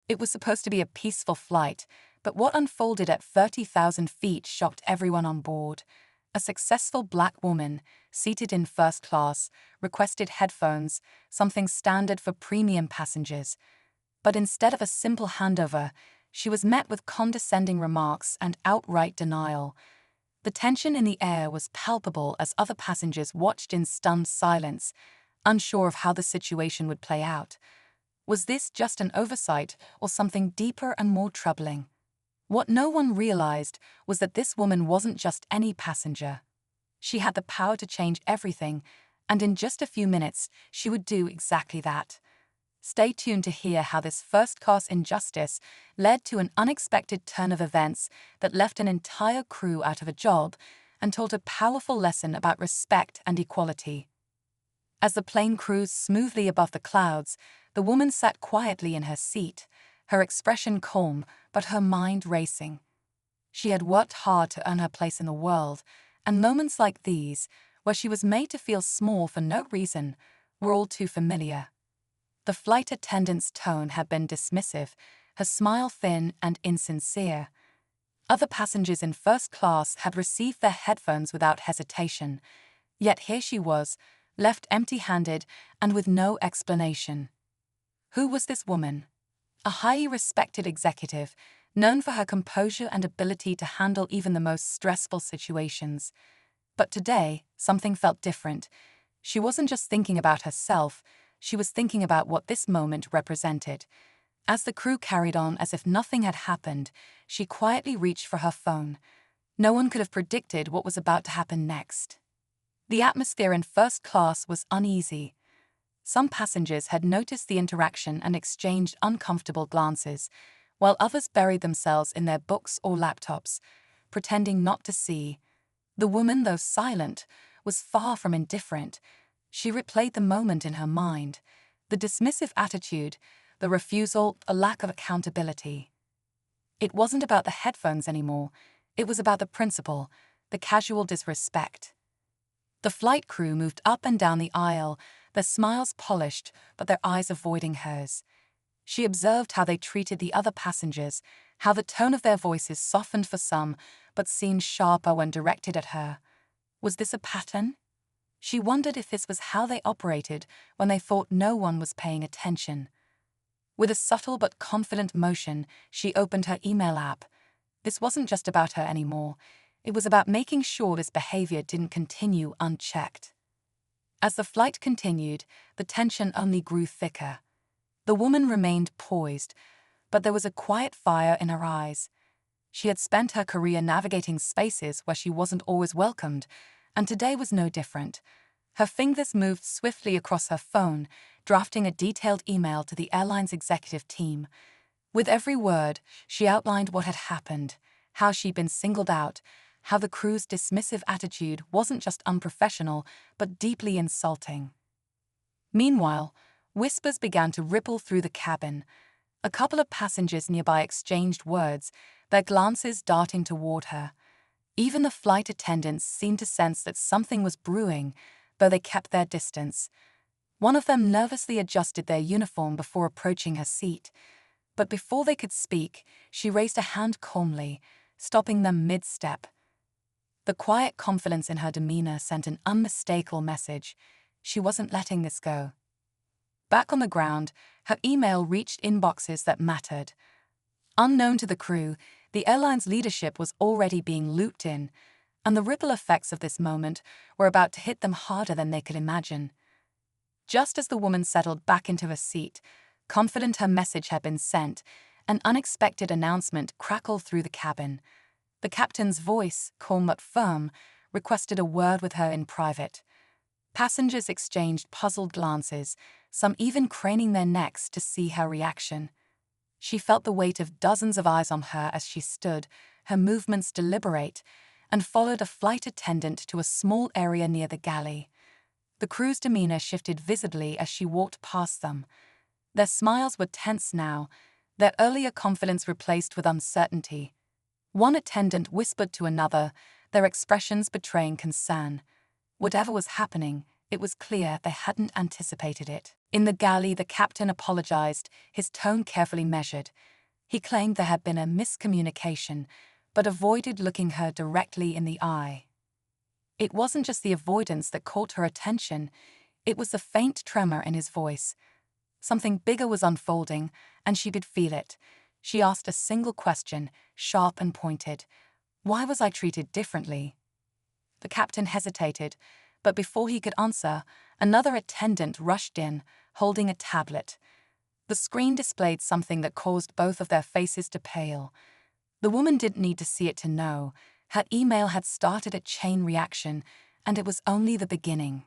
It was supposed to be a peaceful flight, but what unfolded at 30,000 feet shocked everyone on board. A successful black woman, seated in first class, requested headphones, something standard for premium passengers. But instead of a simple handover, she was met with condescending remarks and outright denial. The tension in the air was palpable as other passengers watched in stunned silence, unsure of how the situation would play out. Was this just an oversight or something deeper and more troubling? What no one realized was that this woman wasn't just any passenger. She had the power to change everything, and in just a few minutes, she would do exactly that. Stay tuned to hear how this first-class injustice led to an unexpected turn of events that left an entire crew out of a job and taught a powerful lesson about respect and equality. As the plane cruised smoothly above the clouds, the woman sat quietly in her seat, her expression calm but her mind racing. She had worked hard to earn her place in the world, and moments like these, where she was made to feel small for no reason, were all too familiar. The flight attendant's tone had been dismissive, her smile thin and insincere. Other passengers in first class had received their headphones without hesitation, yet here she was, left empty-handed and with no explanation. Who was this woman? A highly respected executive, known for her composure and ability to handle even the most stressful situations. But today, something felt different. She wasn't just thinking about herself, she was thinking about what this moment represented. As the crew carried on as if nothing had happened, she quietly reached for her phone. No one could have predicted what was about to happen next. The atmosphere in first class was uneasy. Some passengers had noticed the interaction and exchanged uncomfortable glances, while others buried themselves in their books or laptops, pretending not to see. The woman, though silent, was far from indifferent. She replayed the moment in her mind, the dismissive attitude, the refusal, a lack of accountability. It wasn't about the headphones anymore, it was about the principle, the casual disrespect. The flight crew moved up and down the aisle, their smiles polished but their eyes avoiding hers. She observed how they treated the other passengers, how the tone of their voices softened for some but seemed sharper when directed at her. Was this a pattern? She wondered if this was how they operated when they thought no one was paying attention. With a subtle but confident motion, she opened her email app. This wasn't just about her anymore. It was about making sure this behavior didn't continue unchecked. As the flight continued, the tension only grew thicker. The woman remained poised, but there was a quiet fire in her eyes. She had spent her career navigating spaces where she wasn't always welcomed, and today was no different. Her fingers moved swiftly across her phone, drafting a detailed email to the airline's executive team. With every word, she outlined what had happened, how she'd been singled out, how the crew's dismissive attitude wasn't just unprofessional, but deeply insulting. Meanwhile, whispers began to ripple through the cabin. A couple of passengers nearby exchanged words, their glances darting toward her. Even the flight attendants seemed to sense that something was brewing, though they kept their distance. One of them nervously adjusted their uniform before approaching her seat. But before they could speak, she raised a hand calmly, stopping them mid-step. The quiet confidence in her demeanor sent an unmistakable message. She wasn't letting this go. Back on the ground, her email reached inboxes that mattered. Unknown to the crew, the airline's leadership was already being looped in, and the ripple effects of this moment were about to hit them harder than they could imagine. Just as the woman settled back into her seat, confident her message had been sent, an unexpected announcement crackled through the cabin. The captain's voice, calm but firm, requested a word with her in private. Passengers exchanged puzzled glances, some even craning their necks to see her reaction. She felt the weight of dozens of eyes on her as she stood, her movements deliberate, and followed a flight attendant to a small area near the galley. The crew's demeanor shifted visibly as she walked past them. Their smiles were tense now, their earlier confidence replaced with uncertainty. One attendant whispered to another, their expressions betraying concern. Whatever was happening, it was clear they hadn't anticipated it. In the galley, the captain apologized, his tone carefully measured. He claimed there had been a miscommunication, but avoided looking her directly in the eye. It wasn't just the avoidance that caught her attention, it was the faint tremor in his voice. Something bigger was unfolding, and she could feel it. She asked a single question, sharp and pointed. Why was I treated differently? The captain hesitated, but before he could answer, another attendant rushed in, holding a tablet. The screen displayed something that caused both of their faces to pale. The woman didn't need to see it to know. Her email had started a chain reaction, and it was only the beginning.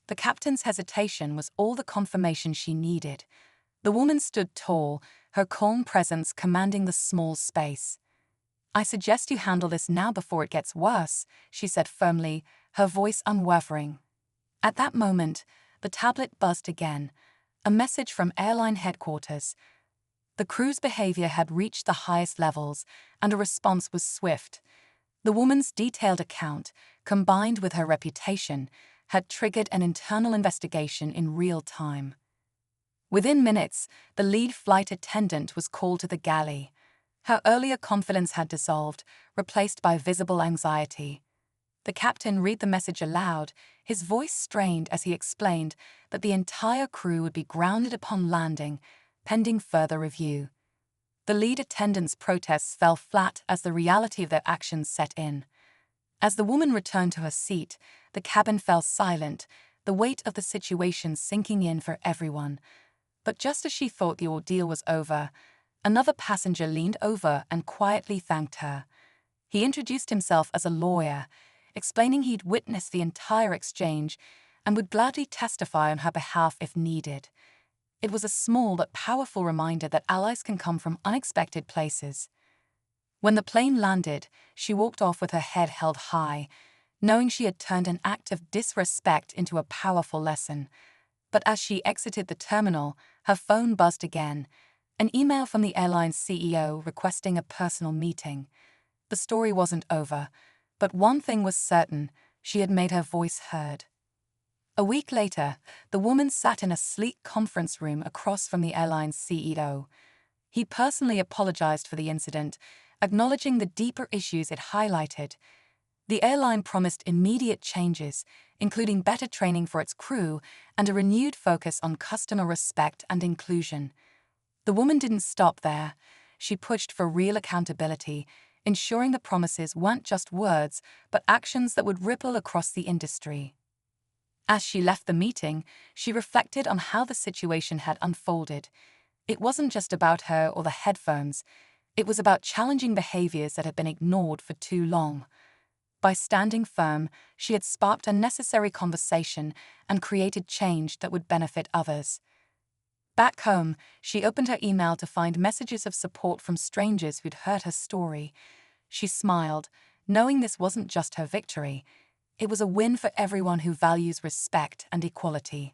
The captain's hesitation was all the confirmation she needed. The woman stood tall, her calm presence commanding the small space. "I suggest you handle this now before it gets worse," she said firmly, her voice unwavering. At that moment, the tablet buzzed again, a message from airline headquarters. The crew's behavior had reached the highest levels, and a response was swift. The woman's detailed account, combined with her reputation, had triggered an internal investigation in real time. Within minutes, the lead flight attendant was called to the galley. Her earlier confidence had dissolved, replaced by visible anxiety. The captain read the message aloud, his voice strained as he explained that the entire crew would be grounded upon landing, pending further review. The lead attendant's protests fell flat as the reality of their actions set in. As the woman returned to her seat, the cabin fell silent, the weight of the situation sinking in for everyone. But just as she thought the ordeal was over, another passenger leaned over and quietly thanked her. He introduced himself as a lawyer, explaining he'd witnessed the entire exchange and would gladly testify on her behalf if needed. It was a small but powerful reminder that allies can come from unexpected places. When the plane landed, she walked off with her head held high, knowing she had turned an act of disrespect into a powerful lesson. But as she exited the terminal, her phone buzzed again, an email from the airline's CEO requesting a personal meeting. The story wasn't over, but one thing was certain: she had made her voice heard. A week later, the woman sat in a sleek conference room across from the airline's CEO. He personally apologized for the incident, acknowledging the deeper issues it highlighted. The airline promised immediate changes, including better training for its crew and a renewed focus on customer respect and inclusion. The woman didn't stop there. She pushed for real accountability, ensuring the promises weren't just words, but actions that would ripple across the industry. As she left the meeting, she reflected on how the situation had unfolded. It wasn't just about her or the headphones. It was about challenging behaviors that had been ignored for too long. By standing firm, she had sparked a necessary conversation and created change that would benefit others. Back home, she opened her email to find messages of support from strangers who'd heard her story. She smiled, knowing this wasn't just her victory. It was a win for everyone who values respect and equality.